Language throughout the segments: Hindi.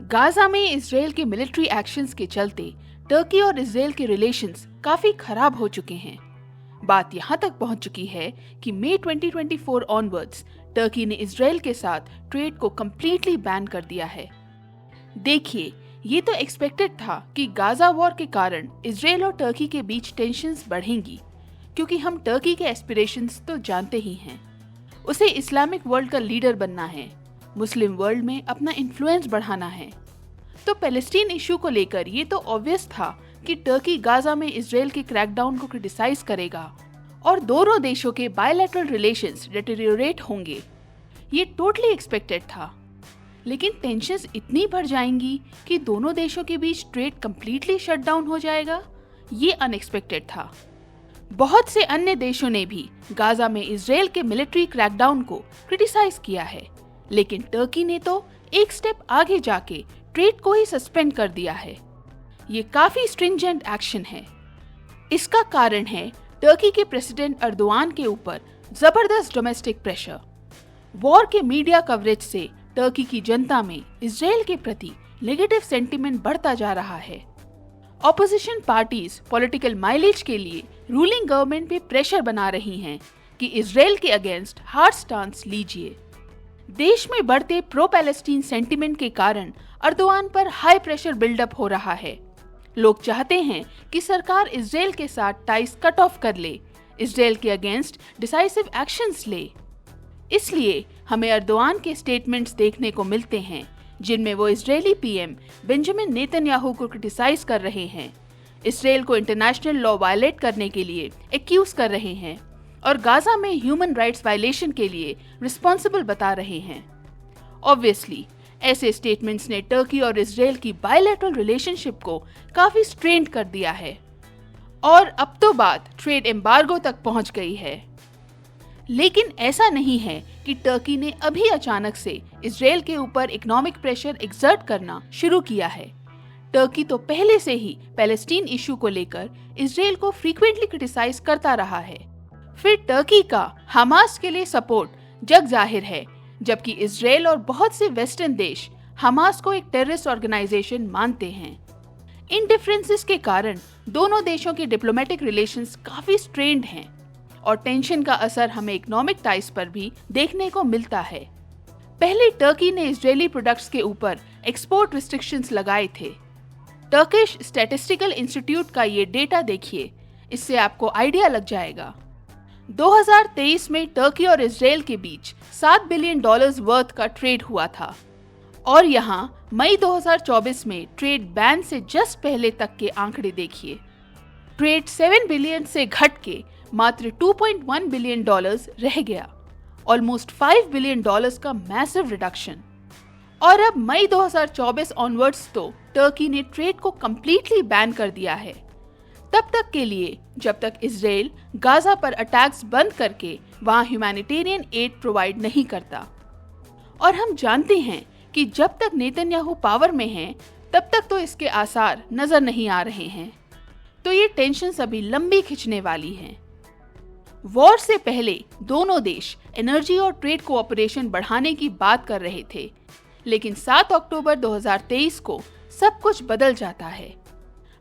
गाजा में इजरायल के मिलिट्री एक्शंस के चलते टर्की और इजरायल के रिलेशंस काफी खराब हो चुके हैं। बात यहाँ तक पहुँच चुकी है कि मई 2024 ऑनवर्ड्स टर्की ने इजरायल के साथ ट्रेड को कंप्लीटली बैन कर दिया है। देखिए, ये तो एक्सपेक्टेड था कि गाजा वॉर के कारण इजरायल और टर्की के बीच टेंशंस बढ़ेंगी, क्योंकि हम टर्की के एस्पिरेशंस तो जानते ही हैं। उसे इस्लामिक वर्ल्ड का लीडर बनना है, मुस्लिम वर्ल्ड में अपना इन्फ्लुएंस बढ़ाना है। तो पैलेस्टीन इशू को लेकर ये तो ऑब्वियस था कि टर्की गाजा में इजरायल के क्रैकडाउन को क्रिटिसाइज करेगा और दोनों देशों के बायलैटरल रिलेशंस डिटेरियोरेट होंगे। ये टोटली एक्सपेक्टेड था। लेकिन टेंशंस इतनी बढ़ जाएंगी कि दोनों देशों के बीच ट्रेड कंप्लीटली शट डाउन हो जाएगा, ये अनएक्सपेक्टेड था। बहुत से अन्य देशों ने भी गाजा में इजरायल के मिलिट्री क्रैकडाउन को क्रिटिसाइज किया है, लेकिन टर्की ने तो एक स्टेप आगे जाके ट्रेड को ही सस्पेंड कर दिया है। ये काफी स्ट्रिंजेंट एक्शन है। इसका कारण है टर्की के प्रेसिडेंट अर्दोआन के ऊपर जबरदस्त डोमेस्टिक प्रेशर। वॉर के मीडिया कवरेज से टर्की की जनता में इजरायल के प्रति नेगेटिव सेंटीमेंट बढ़ता जा रहा है। ऑपोजिशन पार्टीज पॉलिटिकल माइलेज के लिए रूलिंग गवर्नमेंट पे प्रेशर बना रही हैं कि इजरायल के अगेंस्ट हार्ड स्टांस लीजिए। देश में बढ़ते प्रो पैलेस्टीन सेंटीमेंट के कारण अर्दोआन पर हाई प्रेशर बिल्डअप हो रहा है। लोग चाहते हैं कि सरकार इजरायल के साथ टाइज कट ऑफ कर ले, इजरायल के अगेंस्ट डिसाइसिव एक्शंस ले। इसलिए हमें अर्दोआन के स्टेटमेंट्स देखने को मिलते हैं जिनमें वो इजरायली पीएम बेंजामिन नेतन्याहू को क्रिटिसाइज कर रहे हैं, इजरायल को इंटरनेशनल लॉ वायलेट करने के लिए एक्यूज कर रहे हैं और गाजा में ह्यूमन राइट्स वायलेशन के लिए रिस्पॉन्सिबल बता रहे हैं। ऑब्वियसली ऐसे स्टेटमेंट्स ने टर्की और इजरायल की बायलैटरल रिलेशनशिप को काफी स्ट्रेन्ड कर दिया है और अब तो बात ट्रेड एम्बार्गो तक पहुंच गई है। लेकिन ऐसा नहीं है कि टर्की ने अभी अचानक से इजरायल के ऊपर इकोनॉमिक प्रेशर एक्सर्ट करना शुरू किया है। टर्की तो पहले से ही पैलेस्टीन इशू को लेकर इजरायल को फ्रीक्वेंटली क्रिटिसाइज करता रहा है। फिर टर्की का हमास के लिए सपोर्ट जग जाहिर है, जबकि इजरायल और बहुत से वेस्टर्न देश हमास को एक टेररिस्ट ऑर्गेनाइजेशन मानते हैं। इन डिफरेंसेस के कारण दोनों देशों के डिप्लोमेटिक रिलेशंस काफी स्ट्रेन्ड हैं और टेंशन का असर हमें इकोनॉमिक टाइज पर भी देखने को मिलता है। पहले टर्की ने इजरायली प्रोडक्ट्स के ऊपर एक्सपोर्ट रिस्ट्रिक्शंस लगाए थे। टर्किश स्टैटिस्टिकल इंस्टीट्यूट का ये डेटा देखिए, इससे आपको आइडिया लग जाएगा। 2023 में टर्की और इजरायल के बीच $7 बिलियन वर्थ का ट्रेड हुआ था और यहाँ मई 2024 में ट्रेड बैन से जस्ट पहले तक के आंकड़े देखिए। ट्रेड 7 बिलियन से घट के मात्र $2.1 बिलियन रह गया, ऑलमोस्ट $5 बिलियन का मैसिव रिडक्शन। और अब मई 2024 ऑनवर्ड्स तो टर्की ने ट्रेड को कंप्लीटली बैन कर दिया है, तब तक के लिए जब तक इजरायल गाजा पर अटैक्स बंद करके वहां ह्यूमैनिटेरियन एड प्रोवाइड नहीं करता। और हम जानते हैं कि जब तक नेतन्याहू पावर में हैं, तब तक तो इसके आसार नजर नहीं आ रहे हैं। तो ये टेंशन अभी लंबी खिंचने वाली हैं। वॉर से पहले दोनों देश एनर्जी और ट्रेड कोऑपरेशन बढ़ाने की बात कर रहे थे, लेकिन 7 अक्टूबर 2023 को सब कुछ बदल जाता है।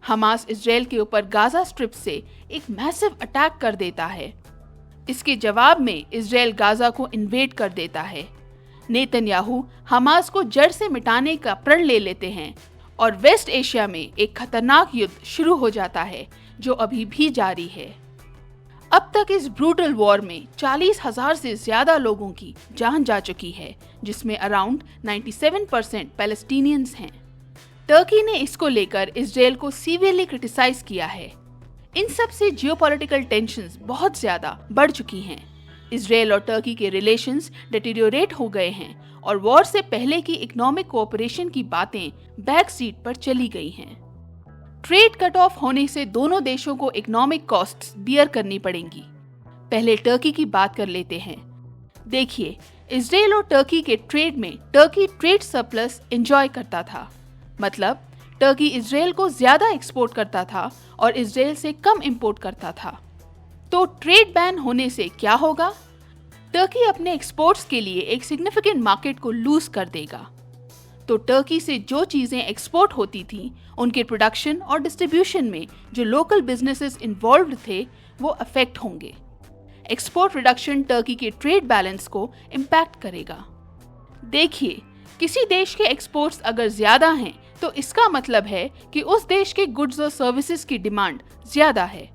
हमास इजरायल के ऊपर गाजा स्ट्रिप से एक मैसिव अटैक कर देता है। इसके जवाब में इजरायल गाजा को इन्वेड कर देता है। नेतन्याहू हमास को जड़ से मिटाने का प्रण ले लेते हैं और वेस्ट एशिया में एक खतरनाक युद्ध शुरू हो जाता है जो अभी भी जारी है। अब तक इस ब्रूटल वॉर में 40,000 से ज्यादा लोगों की जान जा चुकी है, जिसमें अराउंड 97% पैलेस्टीनियंस हैं। टर्की ने इसको लेकर इजरायल को सीवियरली क्रिटिसाइज किया है। इन सब से जियोपॉलिटिकल टेंशंस बहुत ज्यादा बढ़ चुकी हैं। इजरायल और टर्की के रिलेशंस डिटेरियोरेट हो गए हैं और वॉर से पहले की इकोनॉमिक कोऑपरेशन की बातें बैक सीट पर चली गई हैं। ट्रेड कट ऑफ होने से दोनों देशों को इकोनॉमिक कॉस्ट्स बियर करनी पड़ेंगी। पहले टर्की की बात कर लेते हैं। देखिए, इजरायल और टर्की के ट्रेड में टर्की ट्रेड सरप्लस एंजॉय करता था, मतलब टर्की इजरायल को ज्यादा एक्सपोर्ट करता था और इजरायल से कम इंपोर्ट करता था। तो ट्रेड बैन होने से क्या होगा? टर्की अपने एक्सपोर्ट्स के लिए एक सिग्निफिकेंट मार्केट को लूज कर देगा। तो टर्की से जो चीजें एक्सपोर्ट होती थी उनके प्रोडक्शन और डिस्ट्रीब्यूशन में जो लोकल बिजनेसेस इन्वॉल्व्ड थे वो अफेक्ट होंगे। एक्सपोर्ट रिडक्शन टर्की के ट्रेड बैलेंस को इम्पैक्ट करेगा। देखिए, किसी देश के एक्सपोर्ट्स अगर ज्यादा हैं तो इसका मतलब है कि उस देश के गुड्स और सर्विसेज की डिमांड ज्यादा है।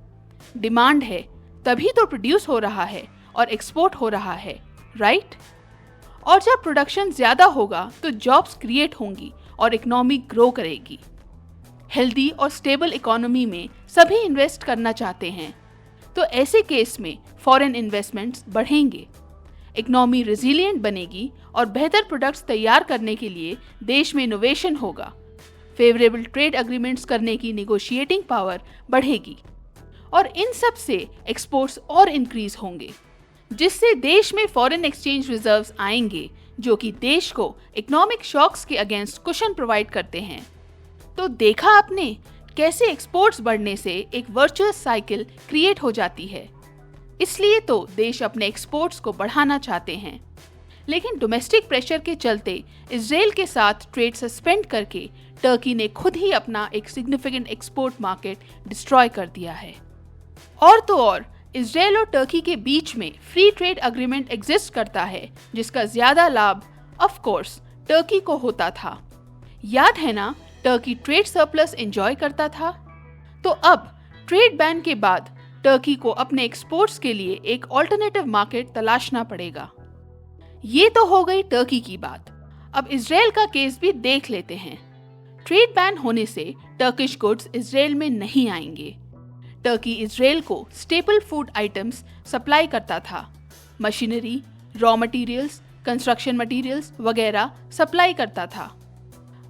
डिमांड है तभी तो प्रोड्यूस हो रहा है और एक्सपोर्ट हो रहा है, राइट? और जब प्रोडक्शन ज्यादा होगा तो जॉब्स क्रिएट होंगी और इकोनॉमी ग्रो करेगी। हेल्दी और स्टेबल इकोनॉमी में सभी इन्वेस्ट करना चाहते हैं, तो ऐसे केस में फॉरेन इन्वेस्टमेंट्स बढ़ेंगे, इकोनॉमी रेजिलिएंट बनेगी और बेहतर प्रोडक्ट्स तैयार करने के लिए देश में इनोवेशन होगा, फेवरेबल ट्रेड एग्रीमेंट्स करने की नेगोशिएटिंग पावर बढ़ेगी और इन सब से एक्सपोर्ट्स और इंक्रीज होंगे, जिससे देश में फॉरेन एक्सचेंज रिजर्व्स आएंगे जो कि देश को इकोनॉमिक शॉक्स के अगेंस्ट कुशन प्रोवाइड करते हैं। तो देखा आपने कैसे एक्सपोर्ट्स बढ़ने से एक वर्चुअस साइकिल क्रिएट हो जाती है। इसलिए तो देश अपने एक्सपोर्ट्स को बढ़ाना चाहते हैं, लेकिन डोमेस्टिक प्रेशर के चलते इजराइल के साथ ट्रेड सस्पेंड करके टर्की ने खुद ही अपना एक सिग्निफिकेंट एक्सपोर्ट मार्केट डिस्ट्रॉय कर दिया है। और तो और इजराइल और टर्की के बीच में फ्री ट्रेड एग्रीमेंट एग्जिस्ट करता है, जिसका ज्यादा लाभ ऑफ कोर्स टर्की को होता था। याद है ना, टर्की ट्रेड सरप्लस एंजॉय करता था। तो अब ट्रेड बैन के बाद टर्की को अपने एक्सपोर्ट्स के लिए एक ऑल्टरनेटिव मार्केट तलाशना पड़ेगा। ये तो हो गई टर्की की बात। अब इजराइल का केस भी देख लेते हैं। ट्रेड बैन होने से टर्किश गुड्स इजराइल में नहीं आएंगे। टर्की इजराइल को स्टेपल फूड आइटम्स सप्लाई करता था, machinery, raw materials, construction materials वगैरह सप्लाई करता था।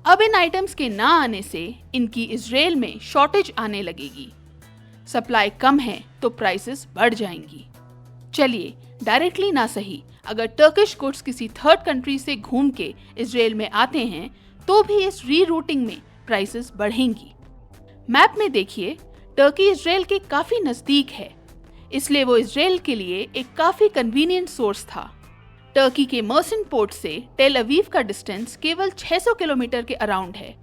अब इन आइटम्स के ना आने से इनकी इजराइल में शॉर्टेज आने लगेगी। सप्लाई कम है तो प्राइसेस बढ़ जाएंगी। चलिए, डायरेक्टली ना सही, अगर टर्किश गुड्स किसी थर्ड कंट्री से घूम के इजराइल में आते हैं तो भी इस रीरूटिंग में प्राइसेस बढ़ेंगी। मैप में देखिए, टर्की इजराइल के काफी नजदीक है, इसलिए वो इजराइल के लिए एक काफी कन्वीनियंट सोर्स था। टर्की के मर्सिन पोर्ट से टेल अवीव का डिस्टेंस केवल 600 किलोमीटर के अराउंड है,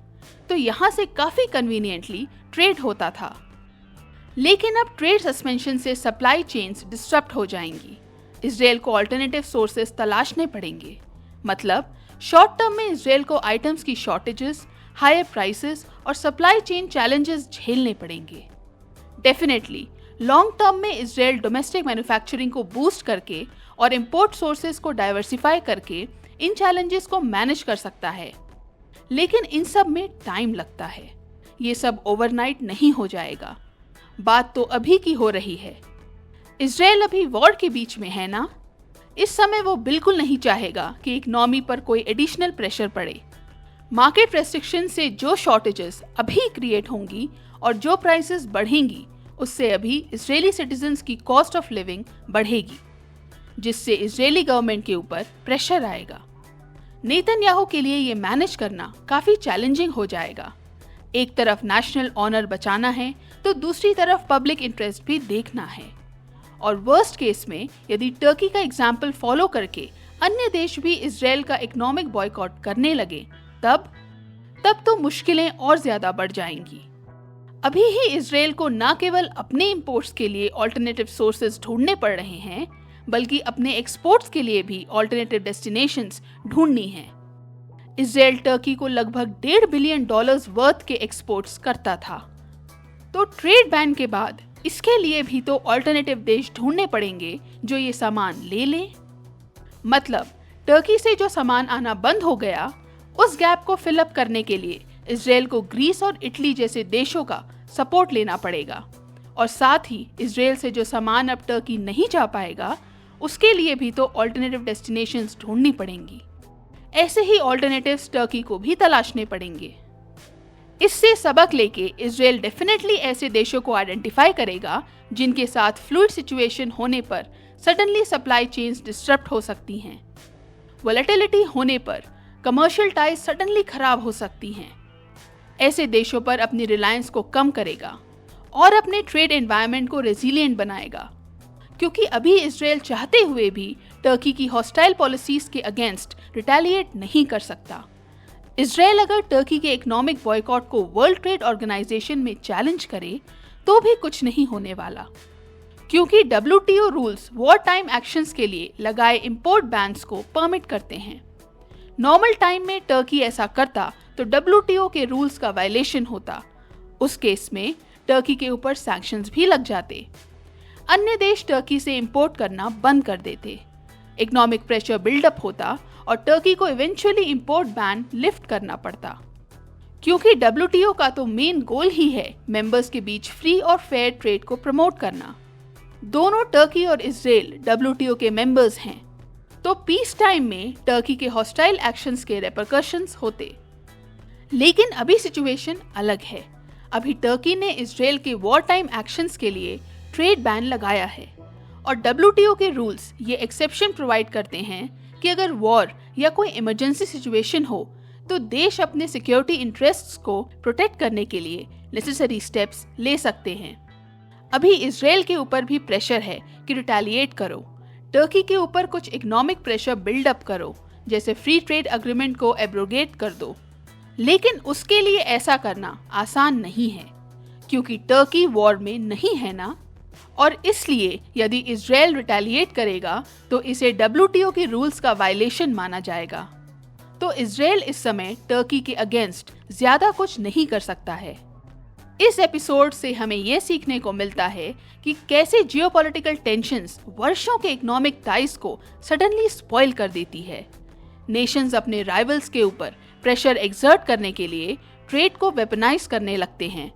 तो यहाँ से काफी कन्वीनियंटली ट्रेड होता था। लेकिन अब ट्रेड सस्पेंशन से सप्लाई चेन्स डिस्टर्ब हो जाएंगी। इजराइल को अल्टरनेटिव सोर्सेस तलाशने पड़ेंगे। मतलब शॉर्ट टर्म में इजराइल को आइटम्स की शॉर्टेजेस, हायर प्राइसेस और सप्लाई चेन चैलेंजेस झेलने पड़ेंगे। डेफिनेटली लॉन्ग टर्म में इजराइल डोमेस्टिक मैन्युफैक्चरिंग को बूस्ट करके और इंपोर्ट सोर्सेज को डाइवर्सिफाई करके इन चैलेंजेस को मैनेज कर सकता है, लेकिन इन सब में टाइम लगता है। ये सब ओवरनाइट नहीं हो जाएगा। बात तो अभी की हो रही है। इजराइल अभी वॉर के बीच में है ना। इस समय वो बिल्कुल नहीं चाहेगा कि इकोनॉमी पर कोई एडिशनल प्रेशर पड़े। मार्केट रेस्ट्रिक्शन से जो शॉर्टेजेस अभी क्रिएट होंगी और जो प्राइसेस बढ़ेंगी, उससे अभी इजरायली सिटीजन्स की कॉस्ट ऑफ लिविंग बढ़ेगी, जिससे इजरायली गवर्नमेंट के ऊपर प्रेशर आएगा। नेतन्याहू के लिए ये मैनेज करना काफी चैलेंजिंग हो जाएगा। एक तरफ नेशनल ऑनर बचाना है तो दूसरी तरफ पब्लिक इंटरेस्ट भी देखना है। और वर्स्ट केस में यदि टर्की का एग्जाम्पल फॉलो करके अन्य देश भी इजराइल का इकोनॉमिक बॉयकॉट करने लगे, तब तो मुश्किलें और ज्यादा बढ़ जाएंगी। अभी ही इजराइल को न केवल अपने इंपोर्ट्स के लिए ऑल्टरनेटिव सोर्सेज ढूंढने पड़ रहे हैं, बल्कि अपने एक्सपोर्ट्स के लिए भी ऑल्टरनेटिव डेस्टिनेशंस ढूंढनी हैं। इजराइल टर्की को लगभग $1.5 बिलियन वर्थ के एक्सपोर्ट्स करता था, तो ट्रेड बैन के बाद इसके लिए भी तो ऑल्टरनेटिव देश ढूंढने पड़ेंगे जो ये सामान ले लें। मतलब टर्की से जो सामान आना बंद हो गया, उस गैप को फिलअप करने के लिए इजराइल को ग्रीस और इटली जैसे देशों का सपोर्ट लेना पड़ेगा, और साथ ही इजराइल से जो सामान अब टर्की नहीं जा पाएगा, उसके लिए भी तो ऑल्टरनेटिव डेस्टिनेशंस ढूंढनी पड़ेंगी। ऐसे ही ऑल्टरनेटिव्स टर्की को भी तलाशने पड़ेंगे। इससे सबक लेके इजराइल डेफिनेटली ऐसे देशों को आइडेंटिफाई करेगा जिनके साथ फ्लूइड सिचुएशन होने पर सडनली सप्लाई चेन्स डिस्टर्ब हो सकती हैं। वोलेटिलिटी होने पर कमर्शियल टाइज सडनली खराब हो सकती हैं। ऐसे देशों पर अपनी रिलायंस को कम करेगा और अपने ट्रेड एनवायरनमेंट को रेजिलिएंट बनाएगा, क्योंकि अभी इजराइल चाहते हुए भी टर्की की हॉस्टाइल पॉलिसीज के अगेंस्ट रिटेलिएट नहीं कर सकता। इजराइल अगर टर्की के इकोनॉमिक बॉयकॉट को वर्ल्ड ट्रेड ऑर्गेनाइजेशन में चैलेंज करे तो भी कुछ नहीं होने वाला, क्योंकि WTO rules war time actions के लिए लगाए इंपोर्ट बैन्स को परमिट करते हैं। नॉर्मल टाइम में टर्की ऐसा करता तो WTO के रूल्स का वायलेशन होता। उस केस में टर्की के ऊपर सैंक्शंस भी लग जाते। अन्य देश टर्की से इंपोर्ट करना बंद कर देते। इकोनॉमिक प्रेशर बिल्डअप होता और टर्की को इवेंचुअली इंपोर्ट बैन लिफ्ट करना पड़ता। क्योंकि WTO का तो मेन गोल ही है मेंबर्स के बीच फ्री और फेयर ट्रेड को प्रमोट करना। दोनों टर्की और इजराइल WTO के मेंबर्स हैं, तो पीस टाइम में टर्की के हॉस्टाइल एक्शंस के रेपरकशंस होते। लेकिन अभी सिचुएशन अलग है। अभी टर्की ने इजराइल के वॉर टाइम एक्शंस के लिए ट्रेड बैन लगाया है और WTO के रूल्स ये एक्सेप्शन प्रोवाइड करते हैं कि अगर वॉर या कोई इमरजेंसी सिचुएशन हो तो देश अपने सिक्योरिटी इंटरेस्ट्स को प्रोटेक्ट करने के लिए नेसेसरी स्टेप्स ले सकते हैं। अभी इजराइल के ऊपर भी प्रेशर है कि रिटेलिएट करो, टर्की के ऊपर कुछ इकोनॉमिक प्रेशर बिल्डअप करो, जैसे फ्री ट्रेड एग्रीमेंट को एब्रोगेट कर दो। लेकिन उसके लिए ऐसा करना आसान नहीं है, क्योंकि टर्की वॉर में नहीं है ना, और इसलिए यदि इजराइल रिटेलिएट करेगा तो इसे WTO के रूल्स का वायलेशन माना जाएगा। तो इजराइल इस समय टर्की के अगेंस्ट ज्यादा कुछ नहीं कर सकता है। इस एपिसोड से हमें यह सीखने को मिलता है कि कैसे जियोपॉलिटिकल टेंशंस वर्षों के इकोनॉमिक टाइज को सडनली स्पॉइल कर देती है। नेशंस अपने राइवल्स के ऊपर प्रेशर एक्सर्ट करने के लिए ट्रेड को वेपनाइज करने लगते हैं।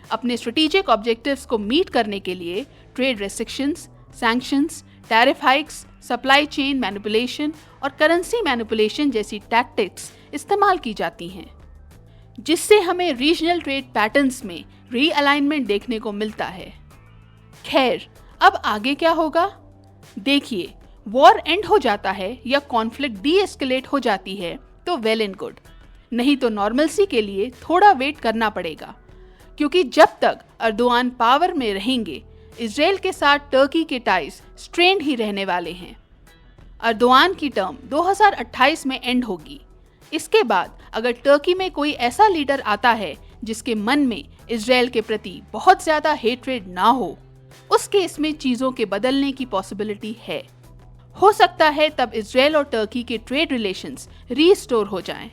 अपने स्ट्रेटेजिक ऑब्जेक्टिव्स को मीट करने के लिए trade restrictions, sanctions, tariff hikes, supply chain manipulation और करेंसी मैनिपुलेशन जैसी टैक्टिक्स इस्तेमाल की जाती हैं, जिससे हमें रीजनल ट्रेड पैटर्न्स में रीअलाइनमेंट देखने को मिलता है। खैर, अब आगे क्या होगा? देखिए, वॉर एंड हो जाता है या कॉन्फ्लिक्ट डी एस्केलेट हो जाती है तो वेल एंड गुड, नहीं तो नॉर्मलसी के लिए थोड़ा वेट करना पड़ेगा, क्योंकि जब तक अर्दोआन पावर में रहेंगे इजराइल के साथ टर्की के टाइज स्ट्रेन्ड ही रहने वाले हैं। अर्दोआन की टर्म 2028 में एंड होगी। इसके बाद अगर टर्की में कोई ऐसा लीडर आता है जिसके मन में इजराइल के प्रति बहुत ज्यादा हेट्रेड ना हो, उस केस में चीजों के बदलने की पॉसिबिलिटी है। हो सकता है तब इजराइल और टर्की के ट्रेड रिलेशंस रीस्टोर हो जाएं।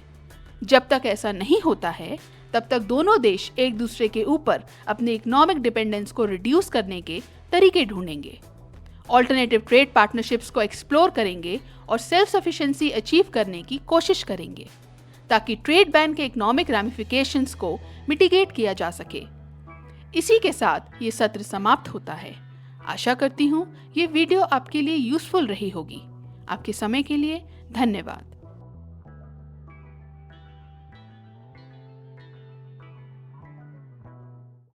जब तक ऐसा नहीं होता है तब तक दोनों देश एक दूसरे के ऊपर अपने इकोनॉमिक डिपेंडेंस को रिड्यूस करने के तरीके ढूंढेंगे, ऑल्टरनेटिव ट्रेड पार्टनरशिप्स को एक्सप्लोर करेंगे और सेल्फ सफिशिएंसी अचीव करने की कोशिश करेंगे, ताकि ट्रेड बैन के इकोनॉमिक रैमिफिकेशंस को मिटिगेट किया जा सके। इसी के साथ ये सत्र समाप्त होता है। आशा करती हूँ ये वीडियो आपके लिए यूजफुल रही होगी। आपके समय के लिए धन्यवाद।